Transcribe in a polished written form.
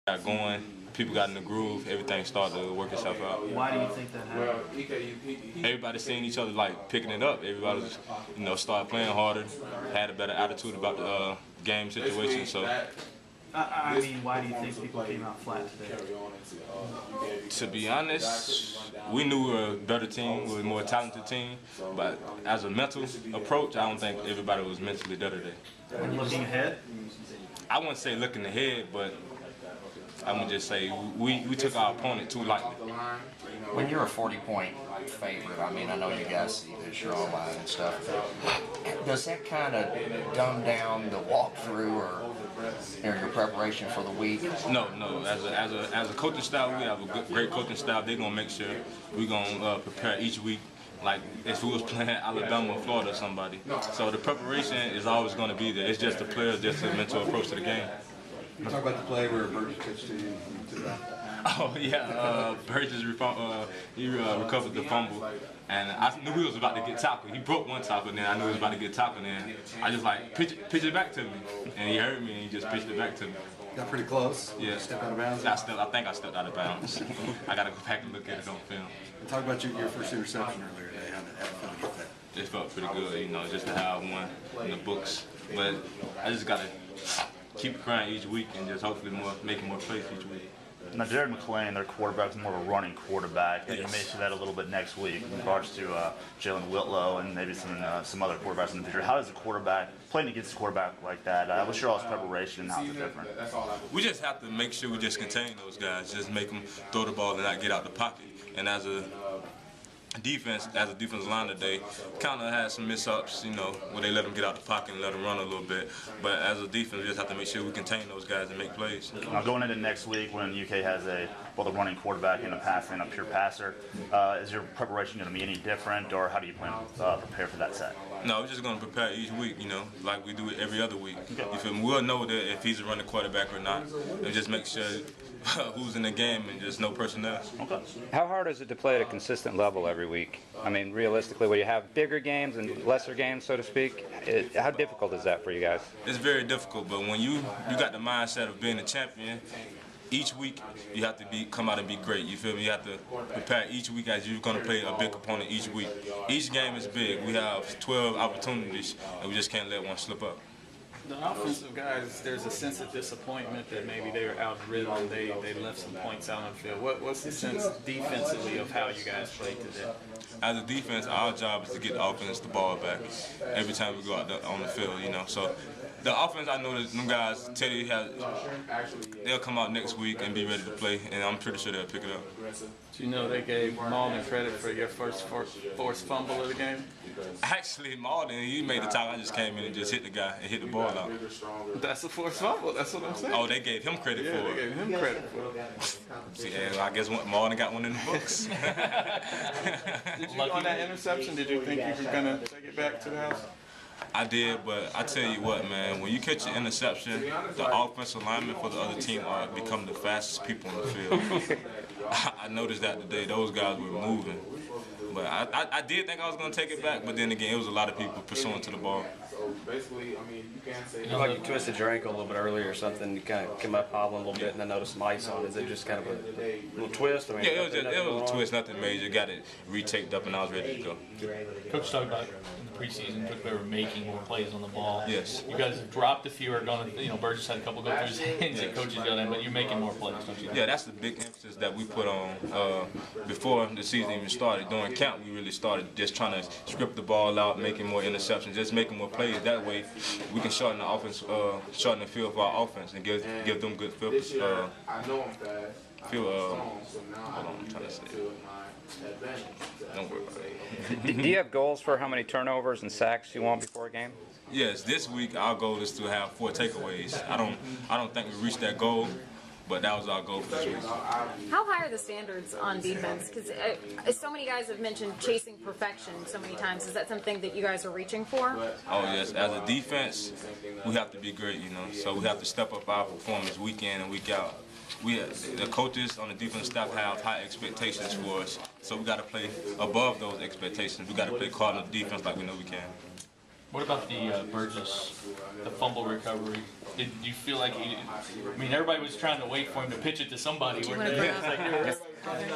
got going, people got in the groove, everything started to work itself out. Why do you think that happened? Everybody seeing each other like picking it up. Everybody was, started playing harder, had a better attitude about the game situation. So, I mean, why do you think people came out flat today? to be honest, we knew we were a better team, we were a more talented team, but as a mental approach, I don't think everybody was mentally there today. And looking ahead? I wouldn't say looking ahead, but I'm gonna just say we took our opponent too lightly. When you're a 40-point favorite, I mean, I know you guys see this, you're online and stuff, but does that kind of dumb down the walkthrough or your preparation for the week? No. As a coaching staff, we have a great coaching staff. They're gonna make sure we're gonna prepare each week like if we was playing Alabama or Florida or somebody. So the preparation is always gonna be there. It's just the players, just a mental approach to the game. Talk about the play where Burgess pitched to you. Oh yeah, Burgess recovered the fumble, and I knew he was about to get tackled. He broke one tackle, and then I knew he was about to get tackled, and I just like pitch it back to me, and he heard me, and he just pitched it back to me. Got pretty close. Yeah. Step out of bounds. I think I stepped out of bounds. I gotta go back and look at it on film. Talk about your first interception earlier today. How did it feel to get that? It felt pretty good, just to have one in the books. But I just gotta keep crying each week and just hopefully making more plays each week. Now, Jared McClain, their quarterback, is more of a running quarterback. Yes. You may see that a little bit next week in regards to Jalen Whitlow and maybe some other quarterbacks in the future. How does a quarterback, playing against a quarterback like that, what's your all's preparation and how's it different? We just have to make sure we just contain those guys, just make them throw the ball and not get out the pocket. And as a defensive line today, kind of had some mix-ups, where they let them get out the pocket and let them run a little bit. But as a defense, we just have to make sure we contain those guys and make plays. Now, going into next week when UK has both a running quarterback and a pure passer, is your preparation going to be any different, or how do you plan to prepare for that set? No, we're just going to prepare each week, like we do it every other week. You feel me? We'll know that if he's a running quarterback or not, and just make sure who's in the game and just no personnel. Okay. How hard is it to play at a consistent level every week? I mean, realistically, when you have bigger games and lesser games, so to speak, how difficult is that for you guys? It's very difficult, but when you got the mindset of being a champion, each week you have to come out and be great. You feel me? You have to prepare each week as you're going to play a big opponent each week. Each game is big. We have 12 opportunities, and we just can't let one slip up. The offensive guys, there's a sense of disappointment that maybe they were out of rhythm, they left some points out on the field. What's the sense defensively of how you guys played today? As a defense, our job is to get the offense the ball back every time we go out on the field, So the offense, I know that them guys, Teddy, they'll come out next week and be ready to play, and I'm pretty sure they'll pick it up. Do you know they gave Malden credit for your first forced fumble of the game? Actually, Malden, he made the tackle. I just came in and just hit the guy and hit the ball out. That's a forced fumble. That's what I'm saying. Oh, they gave him credit for it. They gave him credit for it. See, I guess Malden got one in the books. Did you on that interception? Did you think you were gonna take it back to the house? I did, but I tell you what, man, when you catch an interception, the offensive linemen for the other team become the fastest people on the field. I noticed that today. Those guys were moving. But I did think I was going to take it back, but then again, it was a lot of people pursuing to the ball. It looked like you twisted your ankle a little bit earlier or something. You kind of came up hobbling a little bit, and I noticed some ice on it. Is it just kind of a little twist? I mean, yeah, it was a twist, nothing major. Got it retaped up, and I was ready to go. Coach talked about in the preseason, they were making more plays on the ball. Yes. You guys have dropped a few, or going to, Burgess had a couple go through his hands, and coaches got in, but you're making more plays, don't you? Yeah, that's the big emphasis that we put on before the season even started. During camp, we really started just trying to script the ball out, making more interceptions, just making more plays. That way, we can shorten the offense, shorten the field for our offense, and give them good field. Hold on, I'm trying to say it. Don't worry about it. Do you have goals for how many turnovers and sacks you want before a game? Yes, this week our goal is to have 4 takeaways. I don't think we reached that goal, but that was our goal for this week. How high are the standards on defense? Because so many guys have mentioned chasing perfection so many times. Is that something that you guys are reaching for? Oh yes, as a defense, we have to be great, So we have to step up our performance week in and week out. The coaches on the defense staff have high expectations for us, so we got to play above those expectations. We got to play Cardinal defense like we know we can. What about the Burgess, the fumble recovery? Did you feel like he? I mean, everybody was trying to wait for him to pitch it to somebody. Do you Where want to it's like, grab?